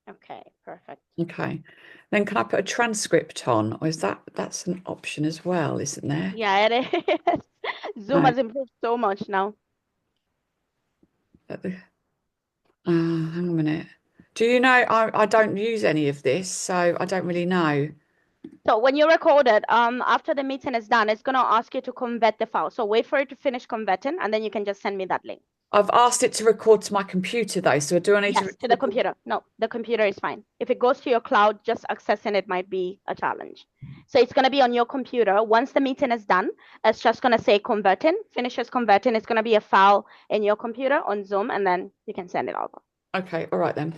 Okay, perfect. Okay. Then can I put a transcript on? Or is that's an option as well, isn't there? Yeah, it is. Zoom No. has improved so much now. At the, hang on a minute. Do you know I don't use any of this, so I don't really know. So when you record it, after the meeting is done, it's gonna ask you to convert the file. So wait for it to finish converting, and then you can just send me that link. I've asked it to record to my computer though, so do I need to Yes, to the record? computer. No, the computer is fine. If it goes to your cloud, just accessing it might be a challenge. So it's gonna be on your computer. Once the meeting is done, it's just gonna say converting, finishes converting. It's gonna be a file in your computer on Zoom, and then you can send it over. Okay, all right then.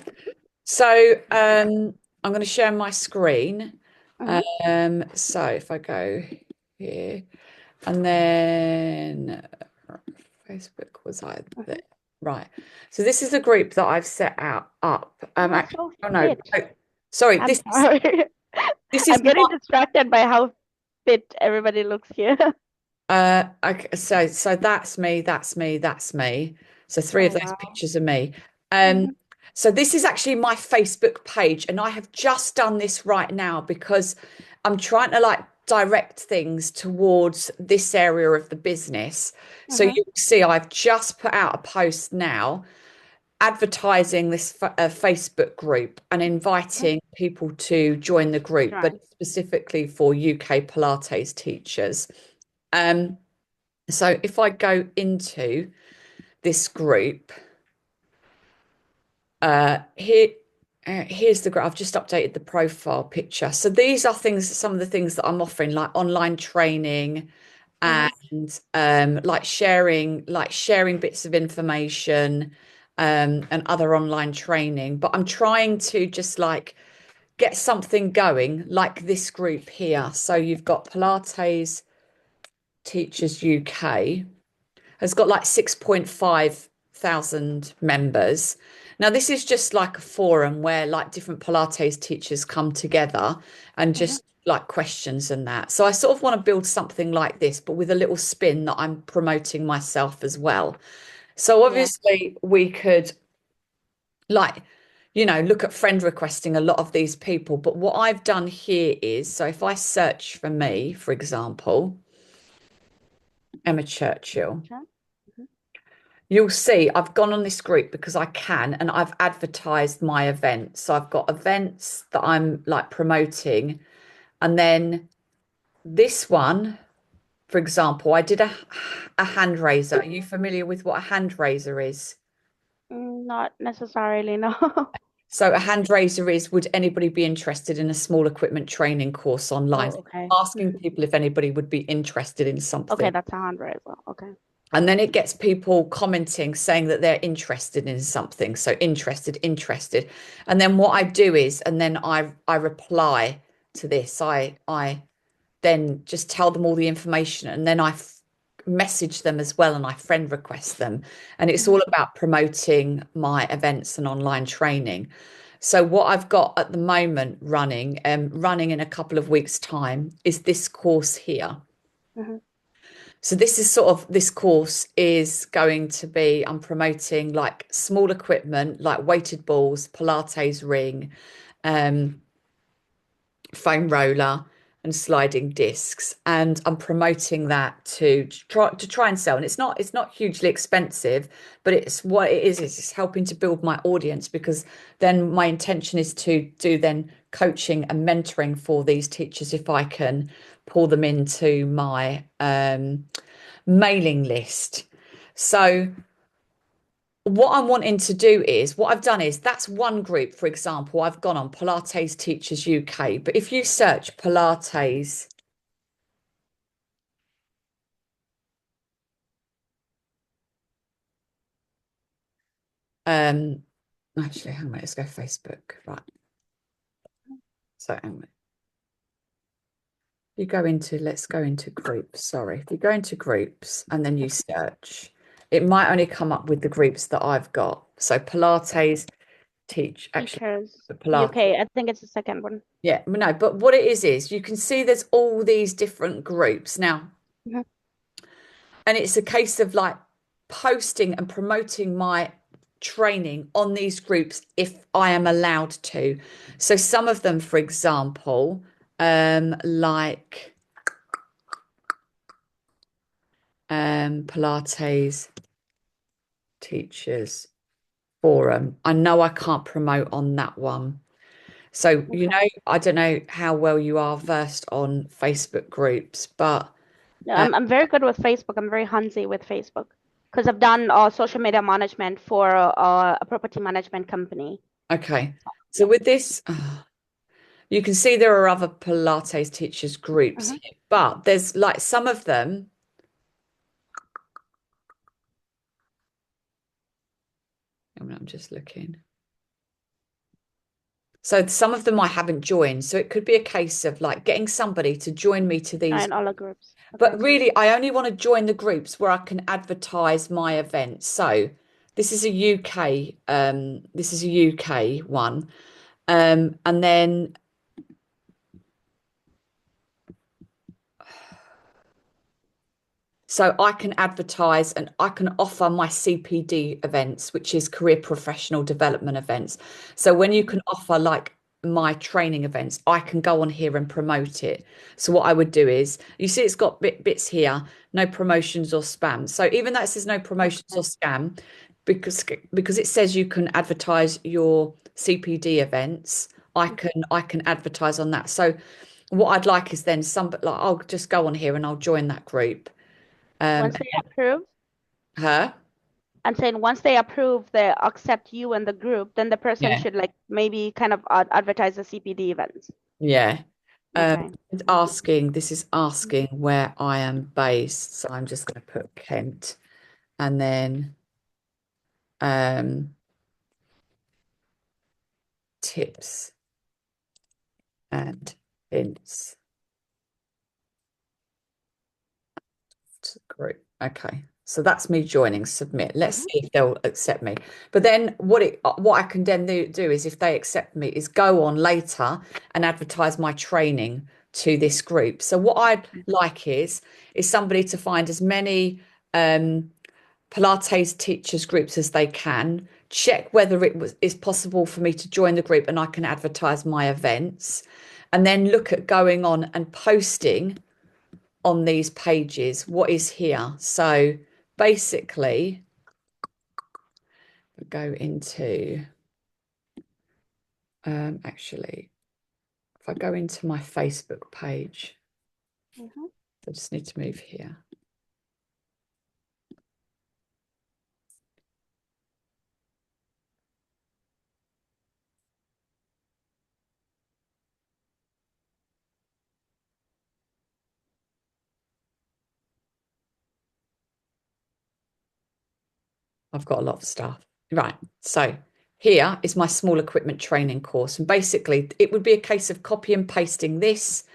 So I'm going to share my screen. Mm-hmm. So if I go here and then Facebook was I there? Mm-hmm. Right. So this is the group that I've set out up. Yeah, Actually, so oh no, fit. oh, sorry, I'm sorry. this is I'm getting my distracted by how fit everybody looks here. okay, so that's me, that's me, that's me. So three of Oh those wow. pictures are me. Um, Mm-hmm. so this is actually my Facebook page, and I have just done this right now because I'm trying to like direct things towards this area of the business. So Mm-hmm. you'll see I've just put out a post now advertising this Facebook group and inviting people to join the group, but Right. specifically for UK Pilates teachers. Um, so if I go into this group, here, here's the group. I've just updated the profile picture. So these are some of the things that I'm offering, like online training Mm-hmm. and like sharing bits of information, and other online training. But I'm trying to just like get something going, like this group here. So you've got Pilates Teachers UK. Has got like 6.5 thousand members. Now, this is just like a forum where like different Pilates teachers come together and Mm-hmm. just like questions and that. So I sort of want to build something like this, but with a little spin that I'm promoting myself as well. So Yeah. obviously we could like, look at friend requesting a lot of these people. But what I've done here is, so if I search for me, for example, Emma Churchill. Sure. Mhm. You'll see I've gone on this group because I can and I've advertised my events. So I've got events that I'm like promoting. And then this one, for example, I did a hand raiser. Are you familiar with what a hand raiser is? Not necessarily, no. So a hand raiser is, would anybody be interested in a small equipment training course online? Oh, okay. Asking Mhm. people if anybody would be interested in Okay, something. that's 100 as well. Okay. And then it gets people commenting saying that they're interested in something. So interested, interested. And then what I do is, and then I reply to this. I then just tell them all the information and then message them as well and I friend request them. And it's Mhm. all about promoting my events and online training. So what I've got at the moment running in a couple of weeks' time is this course here. Mhm. So this course is going to be, I'm promoting like small equipment, like weighted balls, Pilates ring, um, foam roller and sliding discs. And I'm promoting that to try and sell. And it's not hugely expensive, but it's what it is it's helping to build my audience because then my intention is to do then coaching and mentoring for these teachers if I can pull them into my mailing list. So what I'm wanting to do is what I've done is that's one group, for example, I've gone on Pilates Teachers UK, but if you search Pilates, um, actually, hang on, let's go Facebook. Right. So hang on. Let's go into groups. Sorry. If you go into groups and then you search, it might only come up with the groups that I've got. So Pilates actually, Teachers. the Pilates. UK, I think it's the second one. Yeah, no, but what it is you can see there's all these different groups now, Mhm. and it's a case of like posting and promoting my training on these groups if I am allowed to. So some of them, for example, like Pilates Teachers Forum. I know I can't promote on that one. So, you Okay. know, I don't know how well you are versed on Facebook groups, but No, uh, I'm very good with Facebook. I'm very handsy with Facebook because I've done social media management for a property management company. okay. So Yeah. with this, you can see there are other Pilates teachers groups Hmm. here, but there's like some of them. I'm just looking. So some of them I haven't joined. So it could be a case of like getting somebody to join me to these. And all the groups. Okay. But really, I only want to join the groups where I can advertise my events. So this is a UK, this is a UK one. And then so I can advertise and I can offer my CPD events, which is career professional development events. So when you Mhm. can offer like my training events, I can go on here and promote it. So what I would do is, you see, it's got bits here, no promotions or spam. So even though it says no promotions or Okay. scam, because it says you can advertise your CPD events, Mhm. I can advertise on that. So what I'd like is then somebody like I'll just go on here and I'll join that group. Um, Once they approve, her? I'm saying once they approve, they accept you and the group, then the person Yeah. should like maybe kind of advertise the CPD events. Yeah. Um, Okay. this is asking where I am based. So I'm just going to put Kent and then um, tips and hints to the group. Okay. So that's me joining submit. Let's Hmm. see if they'll accept me. But then what I can then do is if they accept me is go on later and advertise my training to this group. So what I'd like is somebody to find as many Pilates teachers groups as they can, check whether is possible for me to join the group and I can advertise my events, and then look at going on and posting on these pages what is here. So basically, go into actually, if I go into my Facebook page, Hmm. I just need to move here. I've got a lot of stuff. Right. So here is my small equipment training course. And basically, it would be a case of copy and pasting this,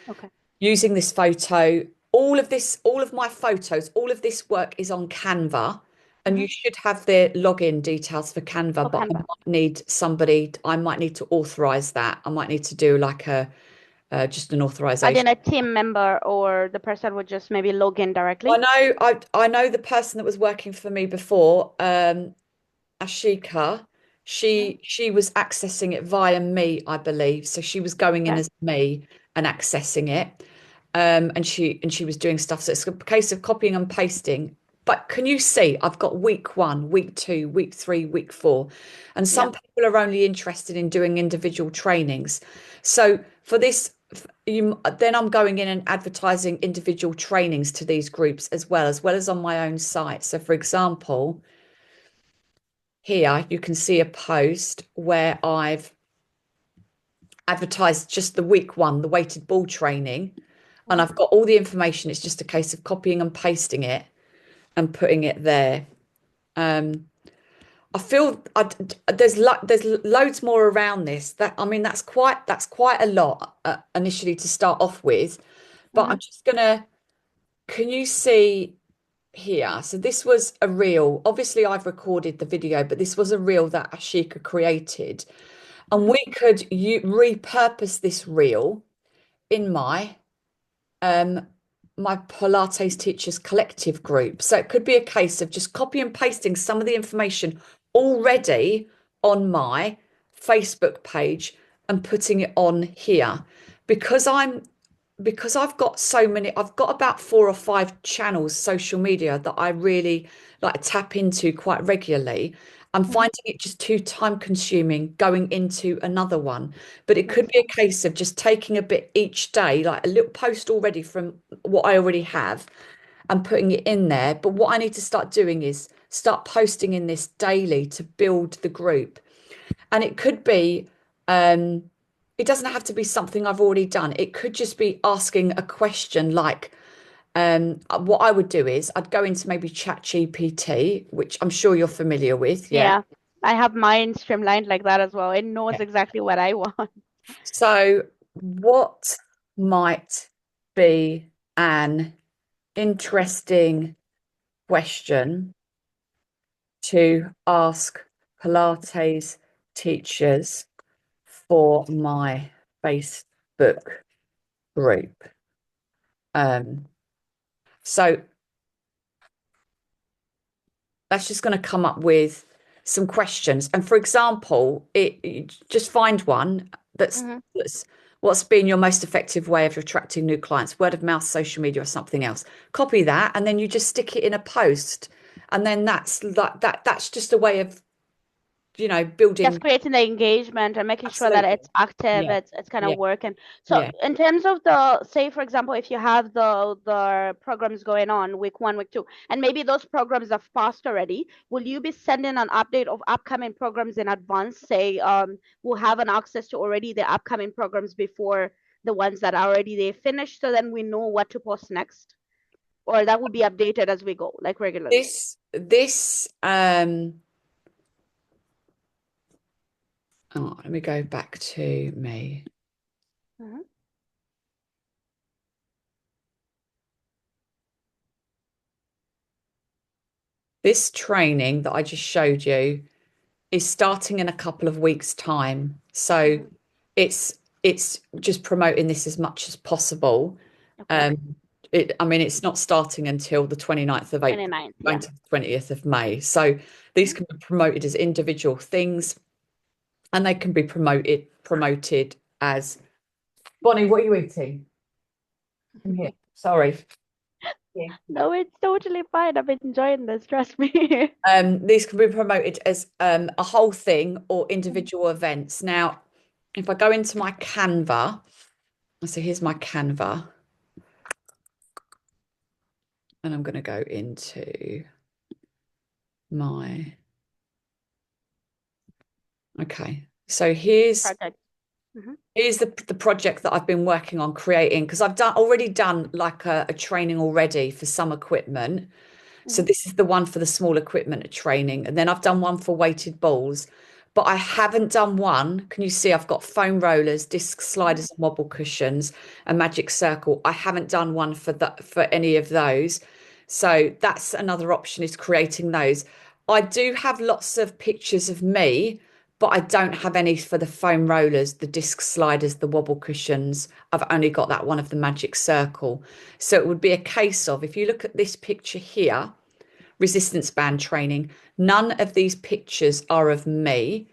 Okay. using this photo. All of my photos, all of this work is on Canva. And you Hmm. should have the login details for Canva, For but I Canva. might need somebody, I might need to authorize that. I might need to do like a just an And authorization. then a team member or the person would just maybe log in directly. I know the person that was working for me before, Ashika, Mhm. she was accessing it via me, I believe. So she was going in Okay. as me and accessing it. And she was doing stuff. So it's a case of copying and pasting. But can you see I've got week 1, week 2, week 3, week 4. And Yeah. some people are only interested in doing individual trainings. So for this, then I'm going in and advertising individual trainings to these groups as well as on my own site. So for example, here you can see a post where I've advertised just the week 1, the weighted ball training, and Mhm. I've got all the information. It's just a case of copying and pasting it and putting it there. Um, I feel there's loads more around this. That I mean, that's quite a lot initially to start off with. But I'm Mhm. just gonna. Can you see here? So this was a reel. Obviously, I've recorded the video, but this was a reel that Ashika created. And Mhm. we could repurpose this reel in um my Pilates Teachers Collective group. So it could be a case of just copy and pasting some of the information already on my Facebook page and putting it on here because I've got so many, I've got about 4 or 5 channels, social media that I really like tap into quite regularly. I'm Mhm. finding it just too time consuming going into another one. But it could Makes be a sense. case of just taking a bit each day, like a little post already from what I already have and putting it in there. But what I need to start doing is start posting in this daily to build the group. And it could be, um, it doesn't have to be something I've already done. It could just be asking a question like, what I would do is I'd go into maybe Chat GPT, which I'm sure you're familiar with. Yeah. Yeah, I have mine streamlined like that as well. It knows Yeah. exactly what I want. So, what might be an interesting question to ask Pilates teachers for my Facebook group? Um, so that's just going to come up with some questions. And for example, just find one Hmm. that's what's been your most effective way of attracting new clients, word of mouth, social media, or something else. Copy that, and then you just stick it in a post, and then that's like that. That's just a way of Just building. creating the engagement and making sure that Absolutely. it's active, Yeah. it's kind Yeah. of working. So Yeah. in terms of the, say for example, if you have the programs going on week 1, week 2, and maybe those programs have passed already, will you be sending an update of upcoming programs in advance? Say we'll have an access to already the upcoming programs before the ones that are already they finished, so then we know what to post next, or that will be updated as we go, like regularly. This oh, let me go back to me. Hmm. This training that I just showed you is starting in a couple of weeks' time. So Hmm. it's just promoting this as much as possible. Okay. Um, I mean, it's not starting until the 29th of April, 29th, going yeah. to the 20th of May. So these Mhm. can be promoted as individual things, and they can be promoted as Bonnie, what are you eating? Come here. Sorry. Yeah. No, it's totally fine. I'm enjoying this, trust me. These can be promoted as a whole thing or Mhm. individual events. Now, if I go into my Canva, so here's my Canva, and I'm going to go into my, okay. So Project. Hmm. here's the project that I've been working on creating because I've already done like a training already for some equipment. So Hmm. this is the one for the small equipment training. And then I've done one for weighted balls, but I haven't done one. Can you see I've got foam rollers, disc Hmm. sliders and wobble cushions, a magic circle. I haven't done one for any of those. So that's another option is creating those. I do have lots of pictures of me, but I don't have any for the foam rollers, the disc sliders, the wobble cushions. I've only got that one of the magic circle. So it would be a case of if you look at this picture here, resistance band training. None of these pictures are of me.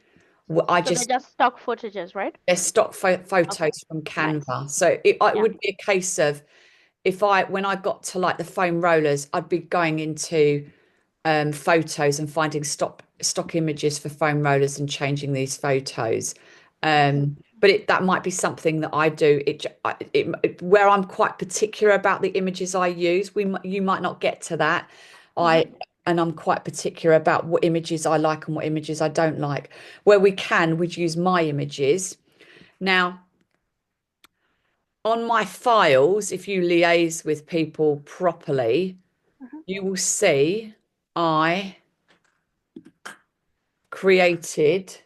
I So they're just just stock footages, right? they're stock Okay, photos from nice. Canva. So it Yeah. would be a case of if when I got to like the foam rollers, I'd be going into photos and finding stock images for foam rollers and changing these photos. But that might be something that I do. Where I'm quite particular about the images I use. You might not get to that. Hmm. I and I'm quite particular about what images I like and what images I don't like. Where we can, we'd use my images. Now, on my files, if you liaise with people properly, Hmm. you will see I created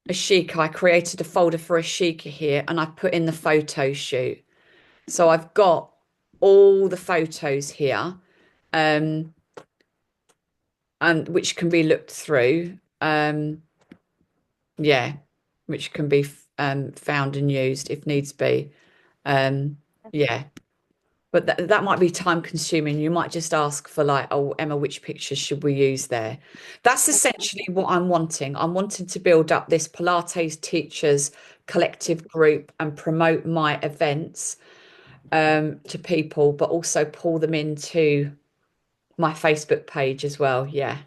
a Sheikah. I created a folder for a Sheikah here and I put in the photo shoot. So I've got all the photos here, um, and which can be looked through. Yeah, which can be found and used if needs be. Um, yeah. But that might be time consuming. You might just ask for like, oh, Emma, which pictures should we use there? That's Okay. essentially what I'm wanting. I'm wanting to build up this Pilates teachers collective group and promote my events to people, but also pull them into my Facebook page as well. Yeah.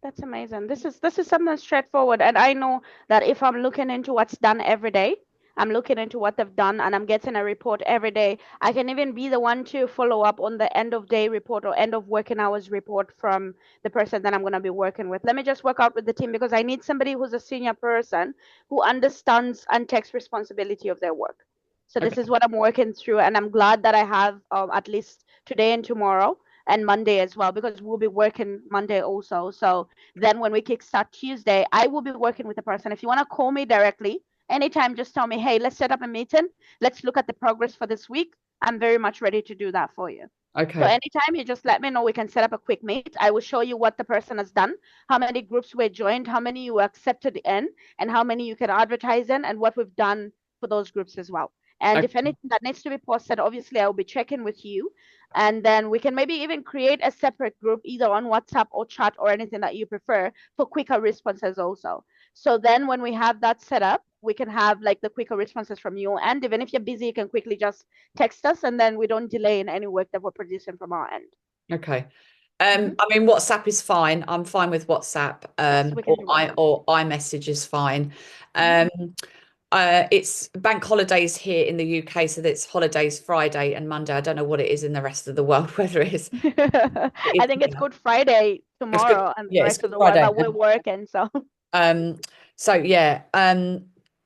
That's amazing. This is something straightforward. And I know that if I'm looking into what's done every day, I'm looking into what they've done and I'm getting a report every day. I can even be the one to follow up on the end of day report or end of working hours report from the person that I'm going to be working with. Let me just work out with the team because I need somebody who's a senior person who understands and takes responsibility of their work. So this is Okay. what I'm working through, and I'm glad that I have at least today and tomorrow and Monday as well because we'll be working Monday also. So then when we kickstart Tuesday, I will be working with the person. If you want to call me directly, anytime, just tell me, hey, let's set up a meeting. Let's look at the progress for this week. I'm very much ready to do that for you. So Okay. anytime you just let me know, we can set up a quick meet. I will show you what the person has done, how many groups were joined, how many you were accepted in, and how many you can advertise in, and what we've done for those groups as well. And if Okay. anything that needs to be posted, obviously I will be checking with you. And then we can maybe even create a separate group either on WhatsApp or chat or anything that you prefer for quicker responses also. So then when we have that set up, we can have like the quicker responses from you. And even if you're busy, you can quickly just text us and then we don't delay in any work that we're producing from our end. Okay. Mhm. I mean, WhatsApp is fine. I'm fine with WhatsApp, Yes, we can do WhatsApp. or iMessage is fine. Mhm. Um, it's bank holidays here in the UK, so it's holidays Friday and Monday. I don't know what it is in the rest of the world, whether I it think it's is Good Friday it's good. tomorrow and the Yeah, it's rest of Good the world, Friday. but we're working, so. Um, so yeah,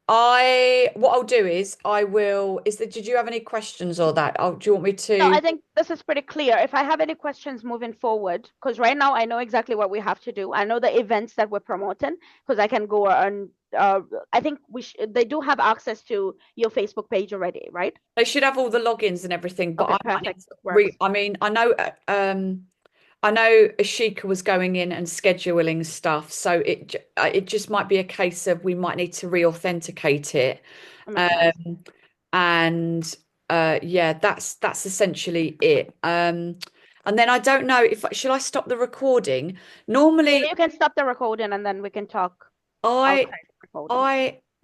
I what I'll do is I will. Did you have any questions or that? Do you want me No, to? I think this is pretty clear. If I have any questions moving forward, because right now I know exactly what we have to do. I know the events that we're promoting, because I can go and I think they do have access to your Facebook page already, right? They should have all the logins and everything, but Okay, I might need perfect. to Works. I mean, I know Ashika was going in and scheduling stuff, so it just might be a case of we might need to re-authenticate it. That makes sense. Um, and yeah, that's essentially it. And then I don't know if should I stop the recording? Yeah, Normally, you can stop the recording and then we can talk I outside the recording. I